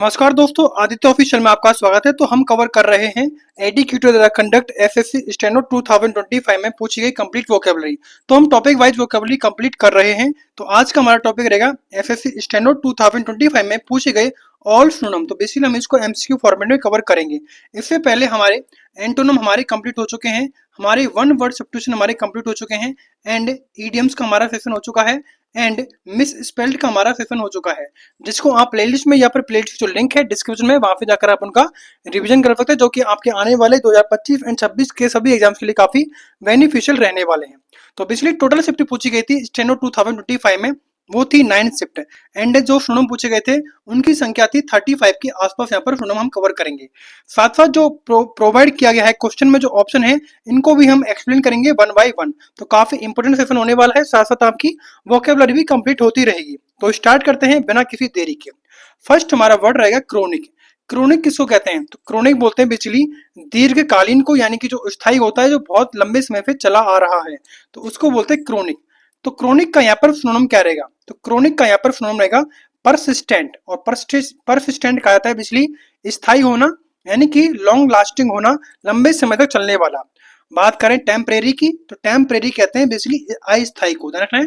नमस्कार दोस्तों, आदित्य ऑफिशियल में आपका स्वागत है। तो हम कवर कर रहे हैं एडीक्यूटर द्वारा कंडक्ट एसएससी स्टेनो 2025 में पूछी गई कंप्लीट वोकेबलरी। तो हम टॉपिक वाइज वोकेबलरी कंप्लीट कर रहे हैं। तो आज का हमारा टॉपिक रहेगा एसएससी स्टेनो 2025 में पूछे गए ऑल सिनोनिम। तो बेसिकली हम इसको एमसीक्यू फॉर्मेट में कवर करेंगे। इससे पहले हमारे एंटोनिम हमारे कंप्लीट हो चुके हैं, हमारे वन वर्ड सब्स्टिट्यूशन हमारे कंप्लीट हो चुके हैं, एंड ईडियम्स का हमारा सेशन हो चुका है, एंड मिस स्पेल्ड का हमारा सेशन हो चुका है, जिसको आप प्लेलिस्ट में या फिर प्लेलिस्ट जो लिंक है डिस्क्रिप्शन में वहां पे जाकर आप उनका रिवीजन कर सकते हैं, जो कि आपके आने वाले 2025 एंड 26 के सभी एग्जाम्स के लिए काफी बेनिफिशियल रहने वाले हैं। तो बेसिकली टोटल शिफ्ट पूछी गई थी स्टेनो 2025 में, वो थी 9 शिफ्ट, एंड जो सुनम पूछे गए थे उनकी संख्या थी 35 के आसपास। यहाँ पर सुनम हम कवर करेंगे। साथ साथ जो प्रोवाइड किया गया है क्वेश्चन में जो ऑप्शन है, इनको भी हम एक्सप्लेन करेंगे वन बाय वन। तो काफी इंपोर्टेंट सेशन होने वाला है, साथ साथ आपकी वोकेबलरी भी कंप्लीट होती रहेगी। तो स्टार्ट करते हैं बिना किसी देरी के। फर्स्ट हमारा वर्ड रहेगा क्रोनिक। क्रोनिक किसको कहते हैं? तो क्रोनिक बोलते हैं बेसिकली दीर्घकालीन को, यानी कि जो स्थायी होता है, जो बहुत लंबे समय से चला आ रहा है, तो उसको बोलते हैं क्रोनिक। तो क्रोनिक का यहाँ पर सिनोनिम क्या रहेगा? तो क्रोनिक का यहाँ पर सिनोनिम रहेगा परसिस्टेंट। और परसिस्टेंट कहा जाता है बेसिकली स्थायी होना, यानी कि लॉन्ग लास्टिंग होना, लंबे समय तक चलने वाला। बात करें टेम्परेरी की, तो टेम्परेरी कहते हैं बेसिकली अस्थायी को, ध्यान रखना है,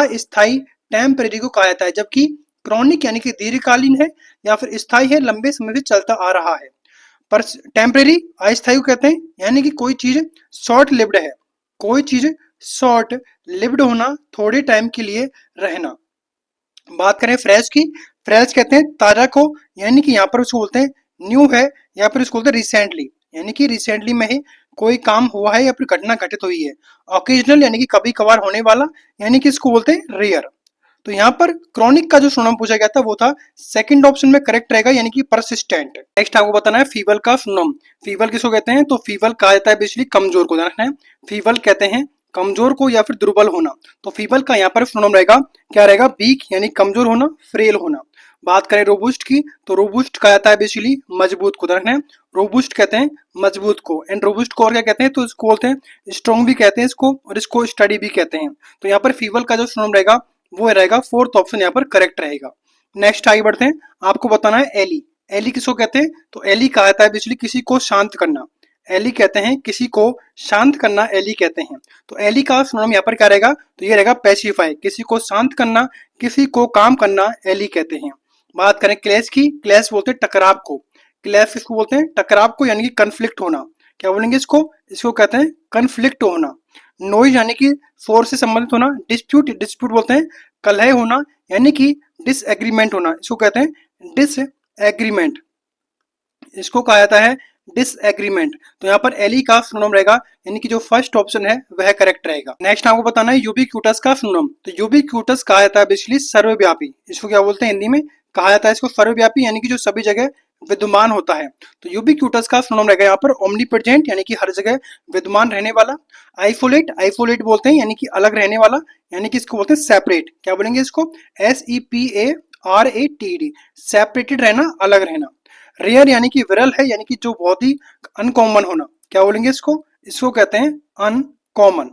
अस्थायी टेम्परेरी को कहा जाता है। जबकि क्रॉनिक यानी कि दीर्घकालीन है या फिर स्थायी है, लंबे समय से चलता आ रहा है। पर टेम्परेरी अस्थायी को कहते हैं, यानी कि कोई चीज शॉर्ट लिव्ड है, कोई चीज शॉर्ट लिव्ड होना, थोड़े टाइम के लिए रहना। बात करें फ्रेश की, फ्रेश कहते हैं ताजा को, यानी कि यहाँ पर उसको बोलते हैं न्यू है, या फिर उसको बोलते हैं रिसेंटली, यानी कि रिसेंटली में ही कोई काम हुआ है या फिर घटना घटित हुई है। ऑकेजनल यानी कि कभी कभार होने वाला, यानी कि इसको बोलते हैं रेयर। तो यहाँ पर क्रॉनिक का जो सिनोनिम पूछा गया था वो था सेकंड ऑप्शन में करेक्ट रहेगा, यानी कि परसिस्टेंट। नेक्स्ट आपको बताना है फीबल का सिनोनिम। फीबल किसको कहते हैं? तो फीबल कहा जाता है बेसिकली कमजोर को, ध्यान रखना है, फीबल कहते हैं कमजोर को या फिर दुर्बल होना। तो फीबल का यहाँ पर सिनोनिम रहेगा, क्या रहेगा? वीक, यानी कमजोर होना, फ्रेल होना। बात करें रोबुस्ट की, तो रोबुस्ट कहा जाता है बेसिकली मजबूत को, ध्यान रखना है, रोबुस्ट कहते हैं मजबूत को। एंड रोबुस्ट को और क्या कहते हैं? तो इसको बोलते हैं स्ट्रॉन्ग भी कहते हैं इसको, और इसको स्टडी भी कहते हैं। तो यहाँ पर फीबल का जो सिनोनिम रहेगा वो रहेगा फोर्थ ऑप्शन यहाँ पर करेक्ट रहेगा। नेक्स्ट आगे बढ़ते हैं। आपको बताना है एली। एली किसको कहते हैं? तो एली कहा जाता है बेसिकली किसी को शांत करना। एली कहते हैं किसी को शांत करना, एली कहते हैं। तो एली का सिनोनिम यहाँ पर क्या रहेगा? तो ये रहेगा पैसिफाई, किसी को शांत करना, किसी को काम करना, एली कहते हैं। बात करें क्लैश की, क्लैश बोलते हैं टकराव को। क्लैश किसको बोलते हैं? टकराव को, यानी कि कन्फ्लिक्ट होना। क्या बोलेंगे इसको? इसको कहते हैं कन्फ्लिक्ट होना। नॉइज यानी कि शोर से संबंधित होना। डिस्प्यूट, डिस्प्यूट बोलते हैं कलह होना, यानी कि डिसएग्रीमेंट होना, इसको कहते हैं डिसएग्रीमेंट, इसको कहा जाता है डिसएग्रीमेंट। तो यहाँ पर एली का सिनोनिम रहेगा, यानी कि जो फर्स्ट ऑप्शन है वह करेक्ट रहेगा। नेक्स्ट आपको बताना है यूबिक्यूटस का सिनोनिम। तो यूबिक्यूटस कहा जाता है बेसिकली सर्वव्यापी। इसको क्या बोलते हैं? हिंदी में कहा जाता है इसको सर्वव्यापी, यानी कि जो सभी जगह विद्यमान होता है। तो यूबिक्यूटस का सिनोनिम रहेगा यहाँ पर ओमनीप्रेजेंट, यानी कि हर जगह विद्यमान रहने वाला। आइसोलेट, आइसोलेट बोलते हैं यानी कि अलग रहने वाला, यानी कि इसको बोलते हैं सेपरेट। क्या बोलेंगे इसको? SEPARATED, सेपरेटेड रहना, अलग रहना। रेयर यानी कि विरल है, यानी कि जो बहुत ही अनकॉमन होना। क्या बोलेंगे इसको? इसको कहते हैं अनकॉमन,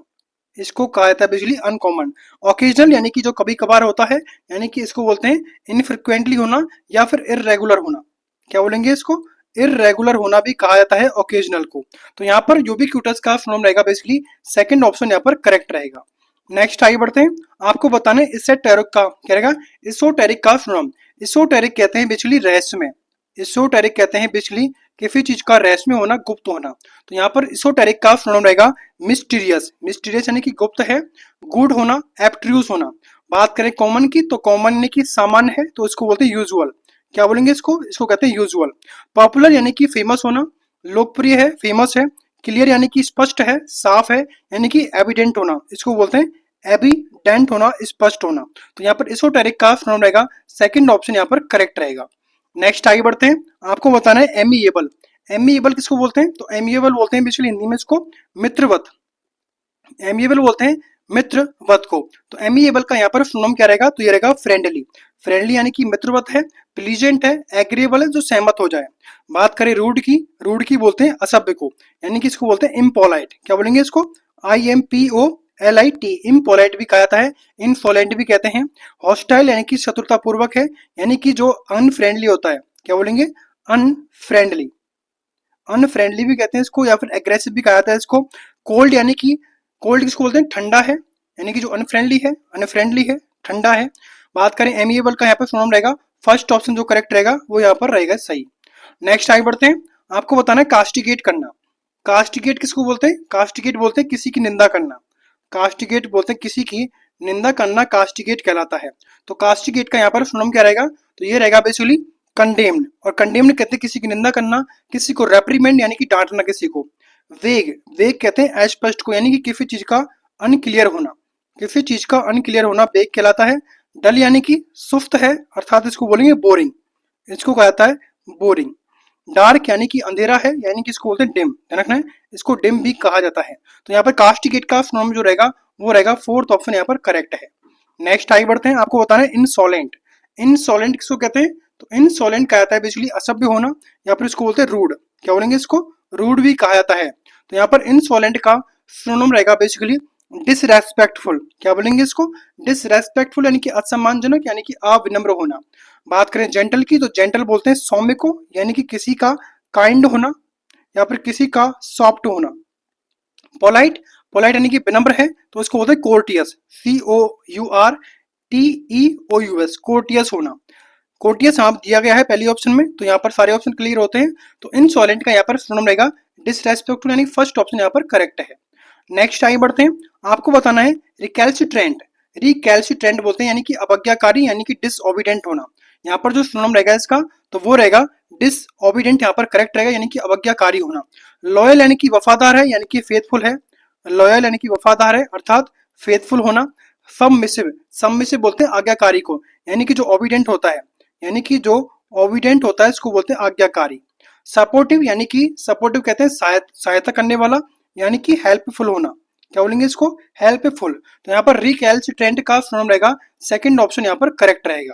इसको कहा जाता है बेसिकली अनकॉमन। ओकेजनल यानी कि जो कभी कभार होता है, यानी कि इसको बोलते हैं इनफ्रिक्वेंटली होना या फिर इररेगुलर होना। क्या बोलेंगे इसको? इररेगुलर होना भी कहा जाता है ओकेजनल को। तो यहाँ पर यूबिक्यूटस का सिनोनिम रहेगा बेसिकली सेकंड ऑप्शन यहाँ पर करेक्ट रहेगा। नेक्स्ट आगे बढ़ते हैं। आपको बताना है इसेटेरिक का क्या रहेगा? इसोटेरिक का सिनोनिम। इसोटेरिक कहते हैं बेसिकली रहस्यमय। इसोटेरिक कहते हैं बेसिकली किसी चीज का रहस्य में होना, गुप्त होना। तो यहाँ पर इसोटेरिक का सिनोनिम रहेगा मिस्टीरियस। मिस्टीरियस यानी कि गुप्त है, गूढ़ होना, एब्स्ट्रूस होना। बात करें कॉमन की, तो कॉमन यानी कि सामान्य है, तो इसको बोलते हैं यूजुअल। क्या बोलेंगे इसको? इसको कहते हैं यूजुअल। पॉपुलर यानी कि फेमस होना, लोकप्रिय है, फेमस है। क्लियर यानी कि स्पष्ट है, साफ है, यानी कि एविडेंट होना, इसको बोलते हैं एविडेंट होना, स्पष्ट होना। तो यहाँ पर इसोटेरिक का सिनोनिम रहेगा सेकंड ऑप्शन यहाँ पर करेक्ट रहेगा। नेक्स्ट आगे बढ़ते हैं। आपको बताना है एमिएबल। एमिएबल किसको बोलते हैं? तो एमिएबल बोलते हैं बेसिकली हिंदी में इसको मित्रवत। एमिएबल बोलते हैं मित्रवत को। तो एमिएबल का यहाँ पर सिनोनिम क्या रहेगा? तो ये रहेगा फ्रेंडली। फ्रेंडली यानी कि मित्रवत है, प्लीजेंट है, एग्रीएबल है, जो सहमत हो जाए। बात करें रूड की, रूड की बोलते हैं असभ्य को, यानी कि इसको बोलते हैं इम्पोलाइट। क्या बोलेंगे इसको? IMPOLIT, इम्पोलाइट भी कहा जाता है, इनफोलेंट भी कहते हैं। हॉस्टाइल यानी कि शत्रुतापूर्वक है, यानी कि जो अनफ्रेंडली होता है, क्या बोलेंगे? अनफ्रेंडली। अनफ्रेंडली भी कहते हैं इसको, या फिर एग्रेसिव भी कहा जाता है इसको। कोल्ड यानी कि कोल्ड किसको बोलते हैं? ठंडा है, यानी कि जो अनफ्रेंडली है, अनफ्रेंडली है, ठंडा है। बात करें एमिएबल का, यहाँ पर सुनम रहेगा फर्स्ट ऑप्शन जो करेक्ट रहेगा वो यहाँ पर रहेगा सही। नेक्स्ट आगे बढ़ते हैं। आपको बताना है कास्टिगेट करना। कास्टिगेट किसको बोलते हैं? कास्टिगेट बोलते हैं किसी की निंदा करना। कास्टिगेट बोलते हैं किसी की निंदा करना, कास्टिगेट कहलाता है। तो कास्टिगेट का यहाँ पर सुनम क्या रहेगा? तो ये रहेगा बेसिकली कंडेम्ड। और कंडेम्ड कहते हैं किसी की निंदा करना, किसी को रेप्रीमेंड यानी कि डांटना किसी को। वेग, वेग कहते हैं अस्पष्ट को, यानी कि किसी चीज का अनक्लियर होना, किसी चीज का अनक्लियर होना वेग कहलाता है। डल यानी कि सुस्त है, अर्थात इसको बोलेंगे बोरिंग, इसको कहा जाता है बोरिंग। डार्क यानी कि अंधेरा है, यानी कि इसको बोलते हैं डिम, ध्यान रखना है, इसको डिम भी कहा जाता है। तो यहाँ पर कास्टिगेट का सिनोनिम जो रहेगा वो रहेगा फोर्थ ऑप्शन यहाँ पर करेक्ट है। नेक्स्ट आगे बढ़ते हैं। आपको बताना है इंसॉलेंट। इंसॉलेंट किसको कहते हैं? तो इंसॉलेंट कहा जाता है बेसिकली असभ्य होना, या फिर इसको बोलते हैं रूड। क्या बोलेंगे इसको? रूड भी कहा जाता है। तो यहाँ पर इंसॉलेंट का सिनोनिम रहेगा बेसिकली डिसरेस्पेक्टफुल। क्या बोलेंगे इसको? डिसरेस्पेक्टफुल यानी कि असम्मानजनक, यानी कि अविनम्र होना। बात करें जेंटल की, तो जेंटल बोलते हैं सौम्य को, यानी कि किसी का काइंड होना या फिर किसी का सॉफ्ट होना। पोलाइट, पोलाइट यानी कि विनम्र है, तो इसको बोलते हैं कोर्टियस, COURTEOUS, कोर्टियस होना। कोर्टियस यहाँ दिया गया है पहली ऑप्शन में, तो यहाँ पर सारे ऑप्शन क्लियर होते हैं। तो इनसॉलेंट का यहाँ पर सिनोनिम रहेगा डिसरेस्पेक्टफुल, यानी फर्स्ट ऑप्शन यहाँ पर करेक्ट है। नेक्स्ट आगे बढ़ते हैं। आपको बताना है रिकैल्सिट्रेंट। रिकैल्सिट्रेंट बोलते हैं यानी कि अवज्ञाकारी, यानी कि डिसओबीडेंट होना। यहाँ पर जो सिनोनिम रहेगा इसका, तो वो रहेगा डिसओबीडेंट, यहाँ पर करेक्ट रहेगा, यानी कि अवज्ञाकारी होना। लॉयल यानी कि वफादार है, यानी कि फेथफुल है। लॉयल यानी कि वफादार है, अर्थात फेथफुल होना। सबमिसिव, सबमिसिव बोलते हैं आज्ञाकारी को, यानी कि जो ओबीडेंट होता है, यानी कि जो ओबीडेंट होता है इसको बोलते हैं आज्ञाकारी। सपोर्टिव यानी कि सपोर्टिव कहते हैं सहायता करने वाला, यानी कि हेल्पफुल होना। क्या बोलेंगे इसको? हेल्पफुल। तो यहाँ पर रिकैल्सिट्रेंट का सिनोनिम रहेगा सेकंड ऑप्शन यहाँ पर करेक्ट रहेगा।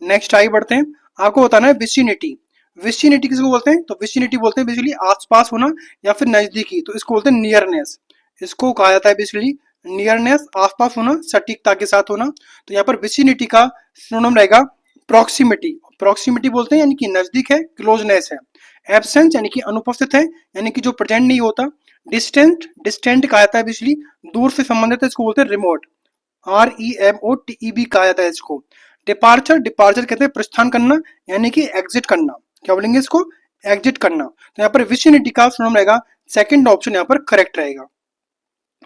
नेक्स्ट आगे बढ़ते हैं। आपको बताना है विसिनिटी। विसिनिटी किसको बोलते हैं? तो विसिनिटी बोलते हैं बेसिकली आसपास होना या फिर नजदीकी, तो इसको बोलते हैं नियरनेस। इसको कहा जाता है बेसिकली नियरनेस, आसपास होना, सटीकता के साथ होना। तो यहाँ पर विसिनिटी का सिनोनिम रहेगा प्रॉक्सिमिटी। प्रॉक्सिमिटी बोलते हैं यानी कि नजदीक है, क्लोजनेस है। एब्सेंस यानी कि अनुपस्थित है, यानी कि जो प्रेजेंट नहीं होता। डिस्टेंट, डिस्टेंट कहा जाता है बेसिकली दूर से संबंधित है, इसको बोलते हैं रिमोट। REMOTEB कहा जाता है इसको। डिपार्चर, डिपार्चर कहते हैं प्रस्थान करना, यानी कि एग्जिट करना। क्या बोलेंगे इसको? एग्जिट करना। तो यहाँ पर विसिनिटी का सिनोनिम रहेगा सेकंड ऑप्शन यहाँ पर करेक्ट रहेगा।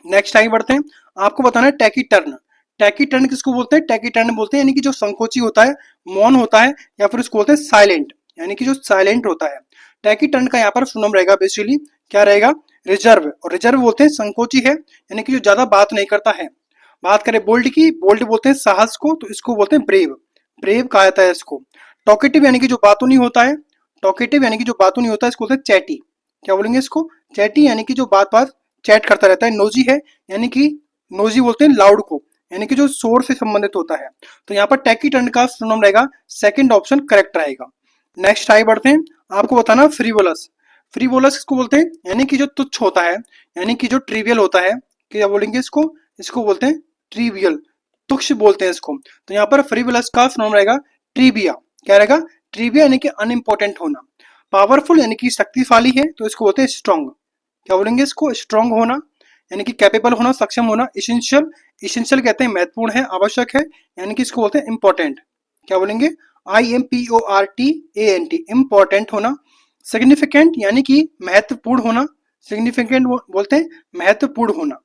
नेक्स्ट आगे बढ़ते हैं। आपको बताना है टैकीटर्न। टैकीटर्न किसको बोलते हैं? टैकीटर्न बोलते हैं यानी कि जो संकोची होता है, मौन होता है, या फिर उसको बोलते हैं साइलेंट, यानी कि जो साइलेंट होता है। टैकीटर्न का यहाँ पर सुनम रहेगा बेसिकली क्या रहेगा? रिजर्व। और रिजर्व बोलते हैं संकोची है, यानी कि जो ज्यादा बात नहीं करता है। बात करें बोल्ड की, बोल्ड बोलते हैं साहस को, तो इसको बोलते हैं ब्रेव। ब्रेव कहा जाता है इसको। टॉकेटिव यानी कि जो बातों नहीं होता है, टॉकेटिव यानी कि जो बातों नहीं होता है, इसको बोलते हैं चैटी। क्या बोलेंगे इसको? चैटी यानी कि जो बात बात चैट करता रहता है। नोजी है, यानी कि नोजी बोलते हैं लाउड को, यानी कि जो शोर से संबंधित होता है। तो यहाँ पर टैकीटर्न का सिनोनिम रहेगा सेकंड ऑप्शन करेक्ट रहेगा। नेक्स्ट आगे बढ़ते हैं। आपको बताना फ्रीवोलस। फ्रीवोलस किसको बोलते हैं? यानी कि जो तुच्छ होता है, यानी कि जो ट्रिवियल होता है। क्या बोलेंगे इसको? इसको बोलते हैं ट्रिवियल, तुच्छ बोलते हैं इसको। तो यहाँ पर फ्रीवोलस का सिनोनिम रहेगा ट्रिविया। क्या रहेगा? ट्रिविया यानी कि अनइम्पोर्टेंट होना। पावरफुल यानी कि शक्तिशाली है, तो इसको बोलते हैं स्ट्रॉन्ग। क्या बोलेंगे इसको? स्ट्रॉन्ग होना, यानी कि कैपेबल होना, सक्षम होना। इसेंशियल, इसेंशियल कहते हैं महत्वपूर्ण है, आवश्यक है, यानी कि इसको बोलते हैं इंपॉर्टेंट। क्या बोलेंगे? IMPORTANT, इंपॉर्टेंट होना। सिग्निफिकेंट यानी कि महत्वपूर्ण होना, सिग्निफिकेंट बोलते हैं महत्वपूर्ण होना।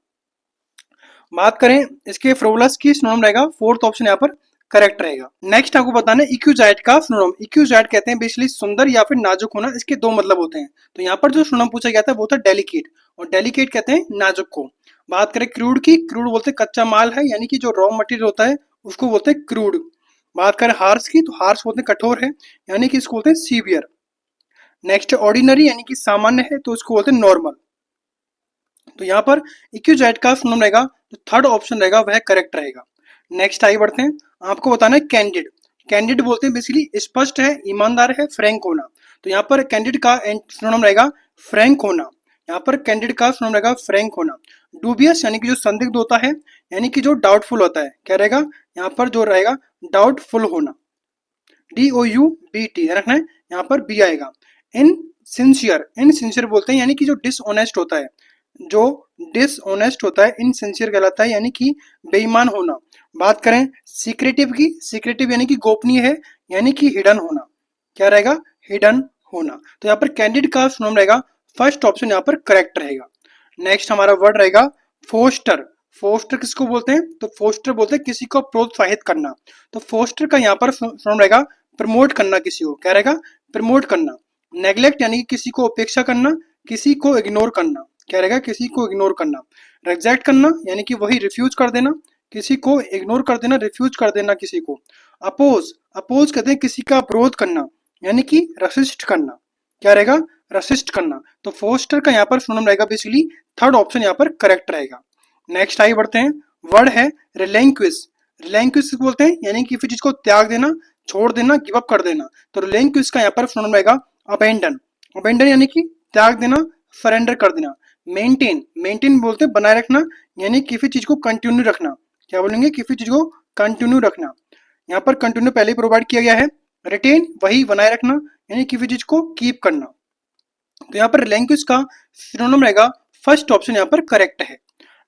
बात करें इसके फ्रोवलस की, सिनोनिम रहेगा फोर्थ ऑप्शन यहाँ पर करेक्ट रहेगा। नेक्स्ट आपको बताना है इक्विजाइट का सिनोनिम। इक्विजाइट कहते हैं बेसिकली सुंदर या फिर नाजुक होना, इसके दो मतलब होते हैं। तो यहाँ पर जो सिनोनिम पूछा गया था वो था डेलिकेट, और डेलिकेट कहते हैं नाजुक को। बात करें क्रूड की, क्रूड बोलते हैं कच्चा माल है, यानी कि जो रॉ मटेरियल होता है उसको बोलते हैं क्रूड। बात करें हार्श की, तो हार्श बोलते हैं कठोर है, यानी कि इसको बोलते हैं सीवियर। नेक्स्ट ऑर्डिनरी यानी कि सामान्य है, तो इसको बोलते हैं नॉर्मल। तो यहाँ पर इक्विजाइट का सिनोनिम रहेगा, जो थर्ड ऑप्शन रहेगा वह करेक्ट रहेगा। नेक्स्ट आगे बढ़ते हैं। आपको बताना है कैंडिड। कैंडिड बोलते हैं बेसिकली स्पष्ट है, ईमानदार है, फ्रैंक होना। तो यहाँ पर कैंडिड का सिनोनिम रहेगा फ्रैंक होना। यहाँ पर कैंडिड का सिनोनिम रहेगा फ्रैंक होना। डूबियस यानी कि जो संदिग्ध होता है, यानी कि जो डाउटफुल होता है। क्या रहेगा यहाँ पर? जो रहेगा डाउटफुल होना। DOUBT रखना है, यहाँ पर बी आएगा। इनसिंसियर बोलते हैं यानी कि जो डिसऑनेस्ट होता है, जो डिसऑनेस्ट होता है इनसिंसियर कहलाता है, यानी कि बेईमान होना। बात करें सीक्रेटिव की, सीक्रेटिव यानी कि गोपनीय है, यानी कि हिडन होना। क्या रहेगा? हिडन होना। तो यहाँ पर कैंडिड का सुनम रहेगा फर्स्ट ऑप्शन यहाँ पर करेक्ट रहेगा। नेक्स्ट हमारा वर्ड रहेगा फोस्टर। फोस्टर किसको बोलते हैं? तो फोस्टर बोलते हैं किसी को प्रोत्साहित करना। तो फोस्टर का यहाँ पर सुनम रहेगा प्रमोट करना किसी को। क्या रहेगा? प्रमोट करना। नेग्लेक्ट यानी कि किसी को उपेक्षा करना, किसी को इग्नोर करना। क्या रहेगा? किसी को इग्नोर करना। रिजेक्ट करना यानी कि वही रिफ्यूज कर देना, किसी को इग्नोर कर देना, रिफ्यूज कर देना किसी को। अपोज, अपोज कहते हैं किसी का विरोध करना, यानी कि रसिस्ट करना। क्या रहेगा? रसिस्ट करना। तो फोस्टर का यहाँ पर सुनम रहेगा बेसिकली थर्ड ऑप्शन यहाँ पर करेक्ट रहेगा। नेक्स्ट आगे बढ़ते हैं। वर्ड है रिलैंक्विश। रिलैंक्विश बोलते हैं यानी कि किसी चीज को त्याग देना, छोड़ देना, गिव अप कर देना। तो रिलैंक्विश का यहाँ पर सुनम रहेगा अबेंडन। अबेंडन यानी कि त्याग देना, सरेंडर कर देना। मेंटेन, मेंटेन बोलते हैं बनाए रखना, यानी किसी चीज को कंटिन्यू रखना। क्या बोलेंगे? किसी चीज को कंटिन्यू रखना। यहाँ पर कंटिन्यू पहले ही प्रोवाइड किया गया है। रिटेन वही बनाए रखना, यानी किसी चीज को कीप करना। तो यहाँ पर लैंग्वेज का सिनोनिम रहेगा फर्स्ट ऑप्शन यहाँ पर करेक्ट है।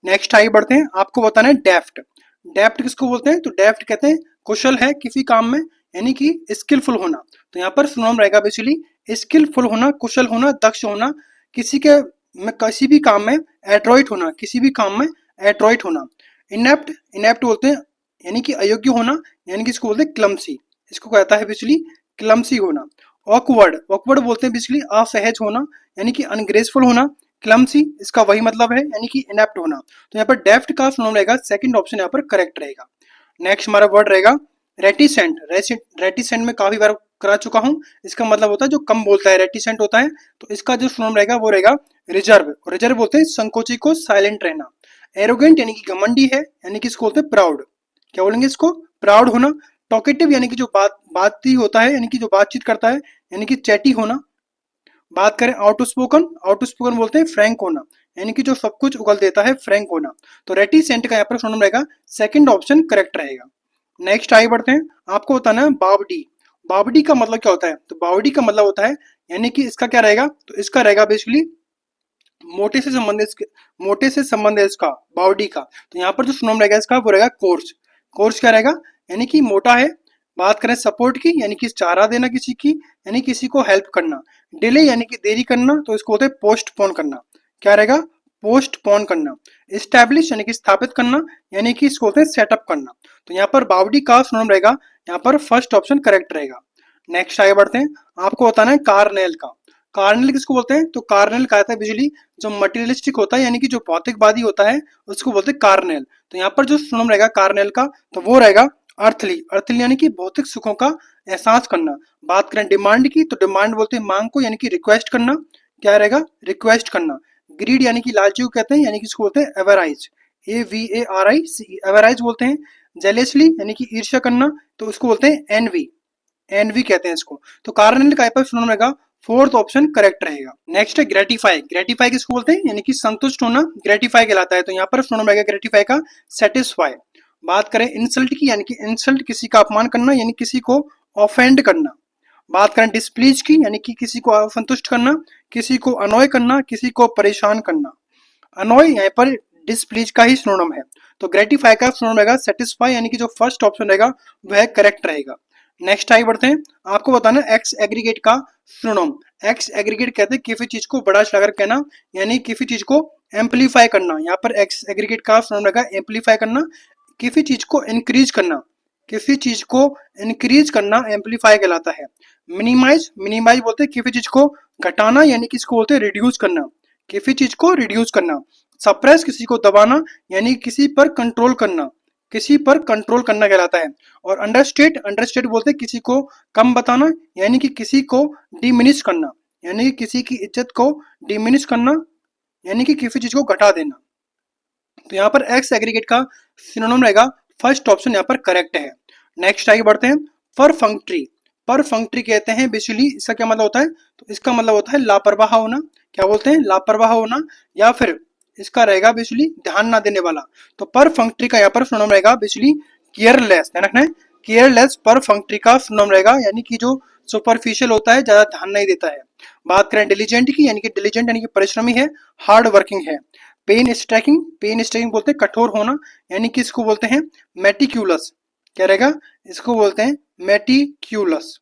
नेक्स्ट आगे बढ़ते हैं। आपको बताना है डेफ्ट। डेफ्ट किसको बोलते हैं? तो डेफ्ट कहते हैं कुशल है किसी काम में, यानी कि स्किलफुल होना। तो यहाँ पर सिनोनिम रहेगा बेसिकली स्किलफुल होना, कुशल होना, दक्ष होना, किसी के में किसी भी काम में एड्रॉइट होना, किसी भी काम में एड्रॉइट होना। इनेप्ट, इनेप्ट बोलते हैं यानी कि अयोग्य होना, यानी कि इसको बोलते हैं क्लमसी। इसको कहता है बेसिकली क्लमसी होना। ऑकवर्ड, ऑकवर्ड बोलते हैं बेसिकली असहज होना, यानी कि अनग्रेसफुल होना। क्लमसी इसका वही मतलब है, यानी कि इनेप्ट होना। तो यहाँ पर डेफ्ट का सुनाम रहेगा सेकंड ऑप्शन यहाँ पर करेक्ट रहेगा। नेक्स्ट हमारा वर्ड रहेगा रेटिसेंट। रेटिसेंट में काफी बार करा चुका हूं। इसका मतलब होता है जो कम बोलता है, रेटिसेंट होता है। तो इसका जो सुनाम रहेगा वो रहेगा रिजर्व। रिजर्व बोलते हैं संकोची को, साइलेंट रहना। एरोगेंट यानी कि घमंडी है, यानी कि इसको बोलते हैं प्राउड। क्या बोलेंगे इसको? प्राउड होना। टॉकेटिव यानी कि जो बातची होता है, यानी कि जो बातचीत करता है, यानी कि चैटी होना। बात करें आउट स्पोकन, आउट स्पोकन बोलते हैं फ्रैंक होना, यानी कि जो सब कुछ उगल देता है, फ्रैंक होना। तो रेटिसेंट का यहाँ पर सुनम रहेगा सेकंड ऑप्शन करेक्ट रहेगा। नेक्स्ट आगे बढ़ते हैं। आपको बताना है बावडी। बावडी का मतलब क्या होता है? तो बावडी का मतलब होता है, यानी कि इसका क्या रहेगा? तो इसका रहेगा बेसिकली मोटे से संबंधित, मोटे से संबंध है इसका, बावडी का। तो यहाँ पर जो सुनम रहेगा इसका वो रहेगा कोर्स। कोर्स क्या रहेगा? यानी कि मोटा है। बात करें सपोर्ट की, यानी कि चारा देना किसी की, यानी किसी को हेल्प करना। डिले यानी कि देरी करना, तो इसको होता है पोस्टपोन करना। क्या रहेगा? पोस्टपोन करना। इस्टेब्लिश यानी कि स्थापित करना, यानी कि इसको होता है सेटअप करना। तो यहाँ पर बावडी का सुनम रहेगा यहाँ पर फर्स्ट ऑप्शन करेक्ट रहेगा। नेक्स्ट आगे बढ़ते हैं। आपको बताना है कार्नेल का। कार्नेल किसको बोलते हैं? तो कार्नेल कहता है बिजली जो मटेरियलिस्टिक होता है, यानी कि जो भौतिकवादी होता है, उसको बोलते हैं कार्नेल। तो यहाँ पर जो सुनम रहेगा कार्नेल का, तो वो रहेगा अर्थली। अर्थली यानी कि भौतिक सुखों का एहसास करना। बात करें डिमांड की, तो डिमांड बोलते हैं मांग को, यानी कि रिक्वेस्ट करना। क्या रहेगा? रिक्वेस्ट करना। ग्रीड यानी कि लालची को कहते हैं, यानी कि इसको बोलते हैं एवराइज। AVARIC, एवराइज बोलते हैं। जेलेसली यानी कि ईर्ष्या करना, तो उसको बोलते हैं एनवी। एनवी कहते हैं इसको। तो कार्नेल का पर सुनम रहेगा फोर्थ ऑप्शन करेक्ट रहेगा। नेक्स्ट है ग्रेटिफाई। ग्रेटिफाई किसको बोलते हैं? यानी कि संतुष्ट होना, ग्रेटिफाई कहलाता है। तो यहाँ पर सुनम रहेगा ग्रेटिफाई का सेटिस्फाई। बात करें इंसल्ट की, यानी कि इंसल्ट किसी का अपमान करना, यानी किसी को ऑफेंड करना। बात करें डिस्प्लीज की, यानी कि किसी को असंतुष्ट करना, किसी को अनॉय करना, किसी को परेशान करना। अनॉय यहाँ पर डिस्प्लीज का ही सिनोनिम है। तो ग्रेटिफाई का सिनोनिम रहेगा सेटिस्फाई, यानी कि जो फर्स्ट ऑप्शन रहेगा वह करेक्ट रहेगा। नेक्स्ट आगे बढ़ते हैं। आपको बताना एक्स एग्रीगेट का सिनोनिम। एक्स एग्रीगेट कहते हैं किसी चीज को बड़ा चढ़ाकर कहना, यानी किसी चीज को एम्पलीफाई करना। यहाँ पर एक्स एग्रीगेट का सिनोनिम रहेगा एम्पलीफाई करना। किसी चीज को इंक्रीज करना, किसी चीज को इंक्रीज करना एम्पलीफाई कहलाता है। मिनिमाइज, मिनिमाइज बोलते हैं किसी चीज को घटाना, यानी कि इसको बोलते हैं रिड्यूस करना, किसी चीज को रिड्यूस करना। सप्रेस किसी को दबाना, यानी किसी पर कंट्रोल करना, किसी पर कंट्रोल करना कहलाता है। और अंडरस्टेट, अंडरस्टेट बोलते हैं किसी को कम बताना, यानी कि किसी को डिमिनिश करना, यानी कि किसी की इज्जत को डिमिनिश करना, यानी कि किसी चीज को घटा देना। तो यहाँ पर एक्स एग्रीगेट का सिनोनिम रहेगा फर्स्ट ऑप्शन यहाँ पर करेक्ट है। नेक्स्ट आगे बढ़ते हैं। परफंक्ट्री। परफंक्ट्री कहते हैं बेसिकली, इसका क्या मतलब होता है? तो इसका मतलब होता है लापरवाह होना। क्या बोलते हैं? लापरवाह होना। या फिर इसका रहेगा बेसिकली ध्यान ना देने वाला। तो परफंक्ट्री का यहाँ पर सिनोनिम रहेगा बेसिकली केयरलेस। ध्यान रखना है, केयरलेस परफंक्टरी का सिनोनिम रहेगा, यानी कि जो सुपरफिशियल होता है, ज्यादा ध्यान नहीं देता है। बात करें डिलीजेंट की, यानी कि डिलीजेंट यानी कि परिश्रमी है, हार्ड वर्किंग है। पेन स्ट्रेकिंग बोलते हैं कठोर होना, यानी कि इसको बोलते हैं मेटिक्यूलस। क्या रहेगा? इसको बोलते हैं मेटिक्यूलस।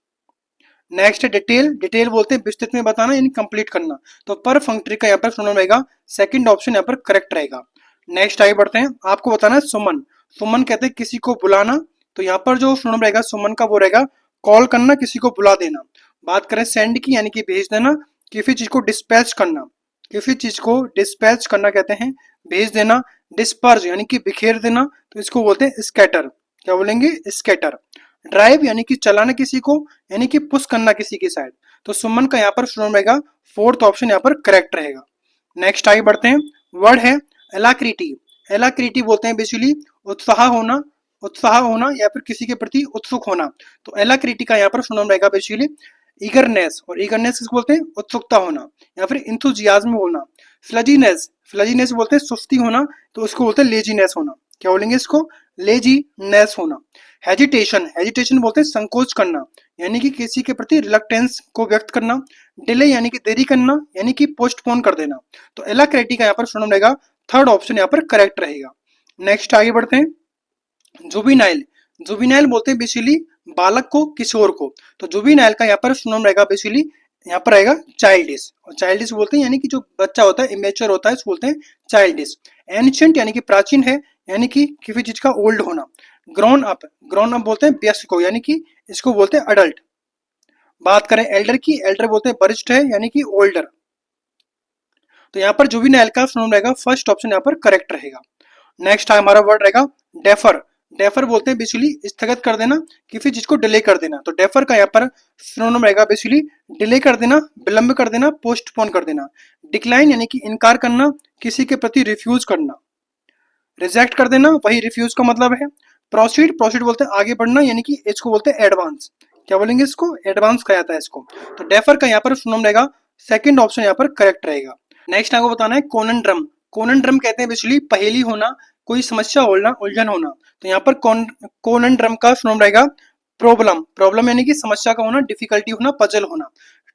नेक्स्ट है डिटेल। डिटेल बोलते हैं विस्तृत में बताना, यानी कंप्लीट करना। तो परफंक्टरी का यहाँ पर सिनोनिम रहेगा, सेकंड ऑप्शन यहाँ पर करेक्ट रहेगा। नेक्स्ट आगे बढ़ते हैं, आपको बताना है सुमन। सुमन कहते हैं किसी को बुलाना, तो यहाँ पर जो सिनोनिम रहेगा सुमन का वो रहेगा कॉल करना, किसी को बुला देना। बात करें सेंड की, यानी कि भेज देना। किसी चीज को डिस्पैच करना, किसी चीज को डिस्पैच करना कहते हैं भेज देना। डिस्पर्ज यानी कि बिखेर देना, तो इसको बोलते हैं स्कैटर। क्या बोलेंगे? स्कैटर। ड्राइव यानी कि चलाना किसी को, यानी कि पुश करना किसी की साइड। तो सुमन का यहाँ पर सिनोनिम रहेगा, फोर्थ ऑप्शन यहाँ पर करेक्ट रहेगा। नेक्स्ट आगे बढ़ते हैं, वर्ड है एलाक्रिटी। एलाक्रिटी बोलते हैं बेसिकली उत्साह होना, उत्साह होना या फिर किसी के प्रति उत्सुक होना। तो एलाक्रिटी का यहाँ पर सिनोनिम रहेगा बेसिकली ईगरनेस, और ईगरनेस किसको बोलते हैं? उत्सुकता होना या फिर इंथुजियाज्म होना। फ्लजीनेस, फ्लजीनेस बोलते हैं सुस्ती होना, तो उसको बोलते हैं लेजीनेस होना। क्या बोलेंगे इसको? लेजीनेस होना। हेजिटेशन, हेजिटेशन बोलते हैं संकोच करना, यानी कि किसी के प्रति रिलक्टेंस को व्यक्त करना। डिले यानी कि देरी करना, यानी कि पोस्टपोन कर देना। तो एलाक्रिटी का यहाँ पर सिनोनिम रहेगा, थर्ड ऑप्शन यहाँ पर करेक्ट रहेगा। नेक्स्ट आगे बढ़ते हैं, जुबिनाइल। जुबिनाइल बोलते हैं बेसिकली बालक को, किशोर को। तो जुबिनाइल का यहाँ पर सिनोनिम रहेगा बेसिकली, यहाँ पर रहेगा चाइल्डिश। और चाइल्डिश बोलते हैं यानी कि जो बच्चा होता है, इमेच्योर होता है, इसको बोलते हैं चाइल्डिश। एंशिएंट यानी कि प्राचीन है, यानी कि किसी चीज का ओल्ड होना। ग्रोन अप बोलते हैं वयस्क को, यानी कि इसको बोलते हैं अडल्ट। बात करें एल्डर की, एल्डर बोलते हैं वरिष्ठ है, यानी कि ओल्डर। तो यहाँ पर जुबिनाइल का सिनोनिम रहेगा, फर्स्ट ऑप्शन यहाँ पर करेक्ट रहेगा। नेक्स्ट हमारा वर्ड रहेगा डेफर। डेफर बोलते हैं बेसिकली स्थगित कर देना, किसी चीज को डिले कर देना। तो डेफर का यहाँ पर सिनोनिम रहेगा बेसिकली डिले कर देना, विलंब कर देना, पोस्टपोन कर देना। डिक्लाइन यानी कि इनकार करना, किसी के प्रति रिफ्यूज करना। रिजेक्ट कर देना, वही रिफ्यूज का मतलब है। प्रोसीड, प्रोसीड बोलते हैं आगे बढ़ना, यानी कि इसको बोलते हैं एडवांस। क्या बोलेंगे इसको? एडवांस कहा जाता है इसको। तो डेफर का यहाँ पर सिनोनिम रहेगा, सेकंड ऑप्शन यहाँ पर करेक्ट रहेगा। नेक्स्ट आपको बताना है कोनन ड्रम। कोनन ड्रम कहते हैं बेसिकली पहेली होना, कोई समस्या होना, उलझन होना। तो यहाँ पर कोनन ड्रम का सिनोनिम रहेगा प्रॉब्लम। प्रॉब्लम यानी कि समस्या का होना, डिफिकल्टी होना, पजल होना।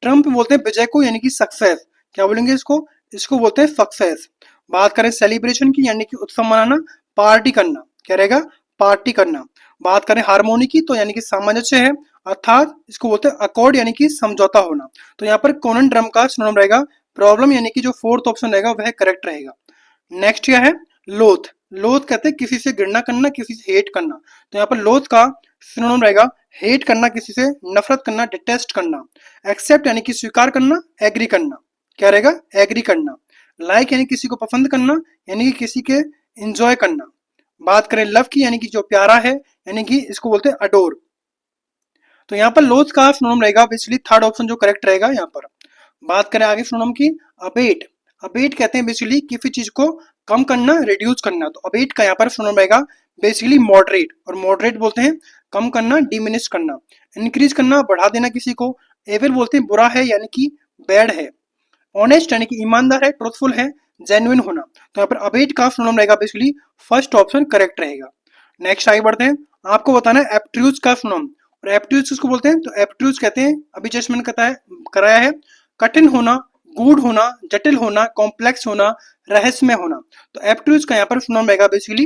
ट्रम्प बोलते हैं विजय को, यानी कि सक्सेस। क्या बोलेंगे इसको? इसको बोलते हैं सक्सेस। बात करें सेलिब्रेशन की, यानी कि उत्सव मनाना, पार्टी करना। क्या रहेगा? पार्टी करना। बात करें हारमोनी की, तो यानी कि सामंजस्य है, अर्थात इसको बोलते हैं अकॉर्ड, यानी कि समझौता होना। तो यहाँ पर कोनन ड्रम का सिनोनिम रहेगा प्रॉब्लम, यानी कि जो फोर्थ ऑप्शन रहेगा वह करेक्ट रहेगा। नेक्स्ट क्या है? लोथ। लोथ कहते हैं किसी से घृणा करना, किसी से हेट करना। तो यहाँ पर लोथ का सिनोनिम रहेगा हेट करना, किसी से नफरत करना, डिटेस्ट करना। एक्सेप्ट यानी कि स्वीकार करना, एग्री करना। क्या रहेगा? एग्री करना। लाइक यानी किसी को पसंद करना, यानी कि किसी के एंजॉय करना। बात करें लव की, यानी कि जो प्यारा है, यानी कि इसको बोलते हैं अडोर। तो यहाँ पर लोथ का सिनोनिम रहेगा बेसिकली थर्ड ऑप्शन जो करेक्ट रहेगा यहाँ पर। बात करें आगे सिनोनिम की, अबेट। अबेट कहते हैं बेसिकली किसी चीज को कम करना, रिड्यूस करना। तो अबेट का यहाँ पर सिनोनिम रहेगा बेसिकली मॉडरेट, और मॉडरेट बोलते हैं कम करना, डिमिनिश करना। इंक्रीज करना, बढ़ा देना किसी को। एविल बोलते हैं बुरा है, यानी कि बैड है। ऑनेस्ट यानी कि ईमानदार है, ट्रूथफुल है, जेन्युइन होना। तो यहाँ पर अबेट का सिनोनिम रहेगा बेसिकली फर्स्ट ऑप्शन करेक्ट रहेगा। नेक्स्ट आगे बढ़ते हैं, आपको बताना है एप्ट्यूज का सिनोनिम। और एप्ट्यूज किसको बोलते हैं? तो एप्ट्यूज कहते हैं, अभी जस्ट मैंने कराया है, कठिन होना, गूढ़ होना, जटिल होना, कॉम्प्लेक्स होना, रहस्यमय होना। तो एप्ट्यूज का यहाँ पर सिनोनिम रहेगा बेसिकली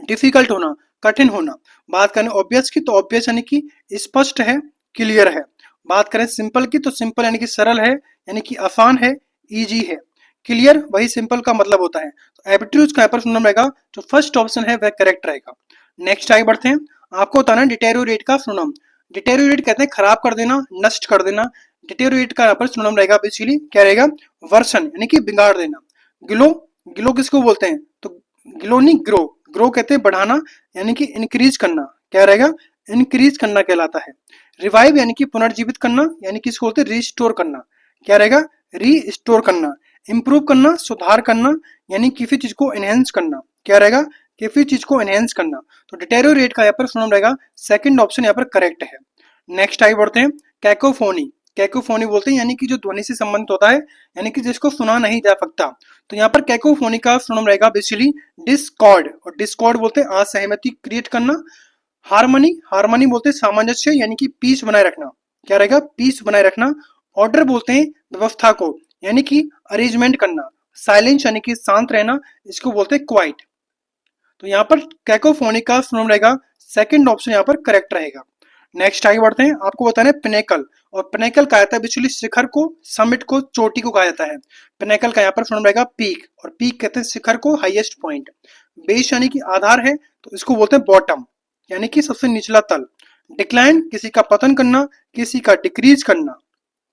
डिफिकल्ट होना, कठिन होना। बात करें ऑब्वियस की, तो ऑब्वियस यानी कि स्पष्ट है, क्लियर है। बात करें सिंपल की, तो सिंपल यानी कि सरल है, यानी कि आसान है, इजी है। क्लियर वही सिंपल का मतलब होता है। तो एप्ट्यूज का यहाँ पर सिनोनिम रहेगा, जो फर्स्ट ऑप्शन है वह करेक्ट रहेगा। नेक्स्ट आगे बढ़ते हैं, आपको बताना है डिटेरियोरेट का सिनोनिम। डिटेरियोरेट कहते हैं खराब कर देना, नष्ट कर देना। डिटेरियोरेट का यहाँ पर सिनोनिम रहेगा बेसिकली क्या रहेगा? वर्सन यानी कि बिगाड़ देना। ग्लो, ग्लो किसको बोलते हैं? तो ग्लो नहीं, ग्रो। ग्रो कहते हैं बढ़ाना, यानी कि इंक्रीज करना। क्या रहेगा? इंक्रीज करना कहलाता है। रिवाइव यानी कि पुनर्जीवित करना, यानी कि इसको बोलते हैं रिस्टोर करना। क्या रहेगा? रीस्टोर करना। इंप्रूव करना, सुधार करना, यानी किसी चीज को एनहेंस करना। क्या रहेगा? किसी चीज को एनहेंस करना। तो डिटेरियोरेट का यहाँ पर सिनोनिम रहेगा सेकंड ऑप्शन यहाँ पर करेक्ट है। नेक्स्ट आगे बढ़ते हैं, कैकोफोनी। कैकोफोनी बोलते हैं यानी कि जो ध्वनि से संबंधित होता है, यानी कि जिसको सुना नहीं जा सकता। तो यहाँ पर कैकोफोनी का सिनोनिम रहेगा बेसिकली डिस्कॉर्ड। और डिस्कॉर्ड बोलते हैं असहमति क्रिएट करना, हार्मनी, हार्मनी बोलते हैं सामंजस्य यानी कि पीस बनाए रखना, क्या रहेगा, पीस बनाए रखना। ऑर्डर बोलते हैं व्यवस्था को यानी कि अरेंजमेंट करना। साइलेंस यानी कि शांत रहना, इसको बोलते हैं क्वाइट। तो यहाँ पर कैकोफोनी का सुनाम रहेगा सेकंड ऑप्शन यहाँ पर करेक्ट रहेगा। नेक्स्ट आगे बढ़ते हैं, आपको बताना है पिनेकल। और पिनेकल कहा जाता है बेसिकली शिखर को, समिट को, चोटी को कहा जाता है। पिनेकल का यहाँ पर सुनाम रहेगा पीक, और पीक कहते हैं शिखर को, हाईएस्ट पॉइंट। बेस यानी कि आधार है, तो इसको बोलते हैं बॉटम यानी कि सबसे निचला तल। डिक्लाइन किसी का पतन करना, किसी का डिक्रीज करना,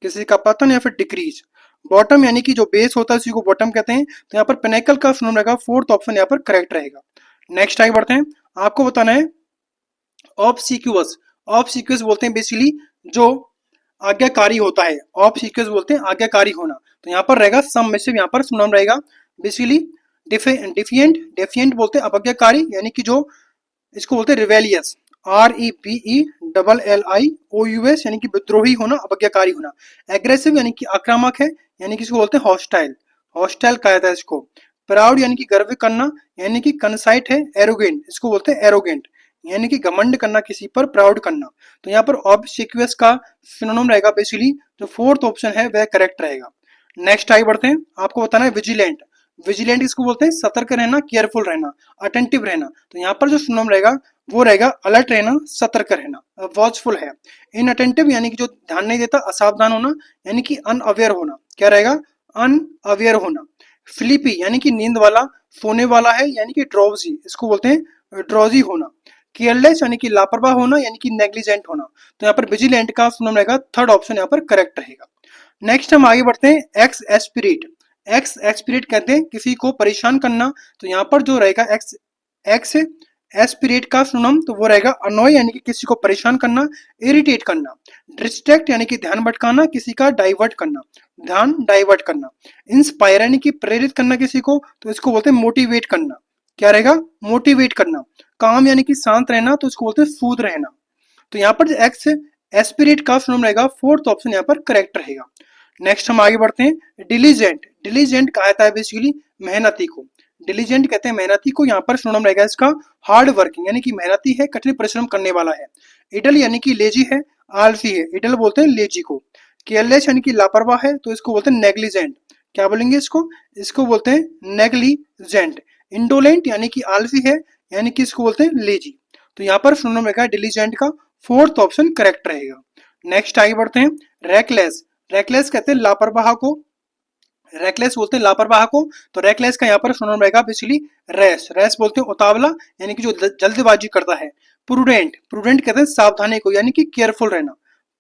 किसी का पतन या फिर डिक्रीज। बॉटम यानी कि जो बेस होता है उसी को बॉटम कहते हैं। तो यहाँ पर पिनेकल का सुनाम रहेगा फोर्थ ऑप्शन यहाँ पर करेक्ट रहेगा। नेक्स्ट आगे बढ़ते हैं, आपको बताना है ऑब्सिक्यूअस। ऑब्सिक्यूअस बोलते हैं बेसिकली जो आज्ञाकारी होता है, ऑब्सिक्यूअस बोलते हैं आज्ञाकारी होना। तो यहाँ पर रहेगा सम में से यहाँ पर सुनाम रहेगा बेसिकली डिफिएंट। डेफिएंट बोलते हैं अवज्ञाकारी यानी कि जो, इसको बोलते हैं रिवेलियस, REBELLIOUS यानी कि विद्रोही होना, अवज्ञाकारी होना। एग्रेसिव यानी कि आक्रामक है, यानी कि इसको बोलते हैं हॉस्टाइल, हॉस्टाइल कहा जाता है इसको। प्राउड यानी कि गर्व करना, यानी कि कंसाइट है। एरोगेंट, इसको बोलते हैं एरोगेंट यानी कि घमंड करना, किसी पर प्राउड करना। तो यहाँ पर ऑब्सिक्यूअस का सिनोनिम रहेगा बेसिकली जो फोर्थ ऑप्शन है वह करेक्ट रहेगा। नेक्स्ट आगे बढ़ते हैं, आपको बताना है विजिलेंट। विजिलेंट किसको बोलते हैं, सतर्क रहना, केयरफुल रहना, अटेंटिव रहना। तो यहाँ पर जो सिनोनिम रहेगा वो रहेगा अलर्ट रहना, सतर्क रहना, वॉचफुल है। इनअटेंटिव यानी कि जो ध्यान नहीं देता, असावधान होना, यानी कि अनअवेयर होना, क्या रहेगा, अनअवेयर होना। स्लीपी यानी कि नींद वाला, सोने वाला है, यानी कि ड्रॉजी, इसको बोलते हैं ड्रॉजी होना। केयरलेस यानी कि लापरवाह होना, यानी कि नेग्लिजेंट होना। तो यहाँ पर विजिलेंट का सुनाम रहेगा थर्ड ऑप्शन यहाँ पर करेक्ट रहेगा। नेक्स्ट हम आगे बढ़ते हैं एक्स एस्पिरेट। एक्स एस्पिरेट कहते हैं किसी को परेशान करना। तो यहाँ पर जो रहेगा एक्स एक्स एस्पिरेट का सुनम तो वो रहेगा अनोय यानी कि किसी को परेशान करना, इरिटेट करना। डिस्ट्रैक्ट यानी कि ध्यान भटकाना, किसी का डाइवर्ट करना, ध्यान डाइवर्ट करना। इंस्पायर यानी कि प्रेरित करना किसी को, तो इसको बोलते हैं मोटिवेट करना, क्या रहेगा, मोटिवेट करना। काम यानी कि शांत रहना, तो इसको बोलते हैं सूद रहना। तो यहाँ पर एक्स एस्पिरेट का सुनम रहेगा फोर्थ ऑप्शन यहाँ पर करेक्ट रहेगा। नेक्स्ट हम आगे बढ़ते हैं डिलीजेंट। डिलीजेंट कहा जाता है बेसिकली मेहनती को, डिलीजेंट कहते हैं मेहनती को। यहाँ पर सुनम रहेगा इसका हार्ड वर्किंग यानी कि मेहनती है, कठिन परिश्रम करने वाला है। इडल यानी कि लेजी है, आलसी है, इडल बोलते हैं लेजी को। केयरलेस यानी कि लापरवाह है, तो इसको बोलते हैं नेग्लिजेंट, क्या बोलेंगे इसको, इसको बोलते हैं नेग्लिजेंट। इंडोलेंट यानी कि आलसी है, यानी कि इसको बोलते हैं लेजी। तो यहाँ पर सुनम रहेगा डिलीजेंट का फोर्थ ऑप्शन करेक्ट रहेगा। नेक्स्ट आगे बढ़ते हैं रेकलेस। रेकलेस कहते हैं लापरवाह को, रेकलेस बोलते हैं लापरवाह को। तो रेकलेस का यहाँ पर सुनाम रहेगा बेसिकली रैश। रैश बोलते हैं उतावला यानी कि जो जल्दबाजी करता है। प्रूडेंट, प्रूडेंट कहते हैं सावधानी को, यानी कि केयरफुल रहना,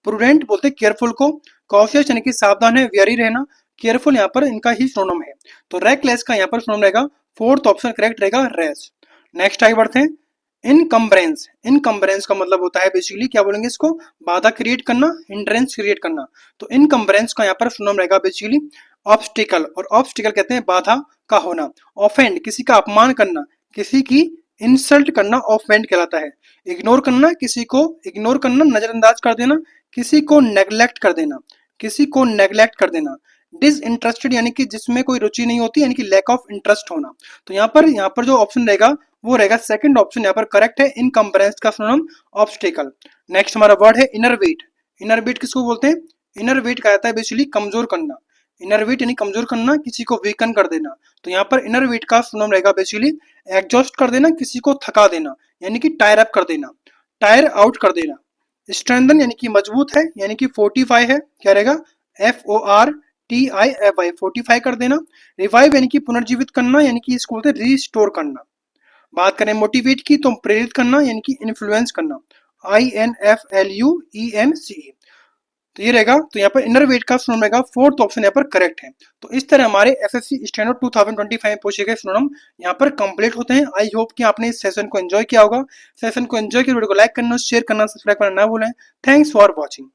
प्रूडेंट बोलते हैं केयरफुल को। कॉशियस यानी कि सावधान है, वेरी रहना। केयरफुल यहाँ पर इनका ही सुनम है। तो रेकलेस का यहाँ पर सुनम रहेगा फोर्थ ऑप्शन करेक्ट रहेगा रैश। नेक्स्ट आगे बढ़ते हैं इनकम्बरेंस। इनकम्बरेंस का मतलब होता है बेसिकली क्या बोलेंगे इसको, बाधा क्रिएट करना, हिंड्रेंस क्रिएट करना। तो इनकम्बरेंस का यहाँ पर सुनाम रहेगा बेसिकली ऑब्स्टिकल, और ऑब्स्टिकल कहते हैं बाधा का होना। ऑफेंड किसी का अपमान करना, किसी की इंसल्ट करना ऑफेंड कहलाता है। इग्नोर करना, किसी को इग्नोर करना, नजरअंदाज कर देना, किसी को नेग्लेक्ट कर देना, किसी को नेग्लेक्ट कर देना। डिसइंटरेस्टेड यानी कि जिसमें कोई रुचि नहीं होती, यानी कि लैक ऑफ इंटरेस्ट होना। तो यहाँ पर जो ऑप्शन रहेगा वो रहेगा सेकंड ऑप्शन यहाँ पर करेक्ट है, इनकम्बरेंस का सुनम ऑब्स्टिकल। नेक्स्ट हमारा वर्ड है इनर वेट। इनर वेट किसको बोलते हैं, इनर वेट कहा जाता है बेसिकली कमजोर करना। इनर वेट यानी कमजोर करना, किसी को वीकन कर देना। तो यहाँ पर इनर वेट का सुनम रहेगा बेसिकली एग्जॉस्ट कर देना, किसी को थका देना, यानी कि टायर अप कर देना, टायर आउट कर देना। स्ट्रेंथन यानी कि मजबूत है, यानी कि फोर्टिफाई है, क्या रहेगा, FORTIFI, फोर्टिफाई कर देना। रिवाइव यानी कि पुनर्जीवित करना, यानी कि इसको बोलते हैं रिस्टोर करना। बात करें मोटिवेट की तो प्रेरित करना, यानी कि इन्फ्लुएंस करना, INFLUENCE। तो ये रहेगा, तो यहाँ पर इनर वेट का सुनम रहेगा फोर्थ ऑप्शन यहाँ पर करेक्ट है। तो इस तरह हमारे एसएससी स्टेनो 2025 में पूछे गए सुनम यहाँ पर कंप्लीट होते हैं। आई होप कि आपने इस सेशन को एंजॉय किया होगा। सेशन को एंजॉय किया, वीडियो को लाइक करना, शेयर करना, सब्सक्राइब करना ना भूलें। Thanks for watching.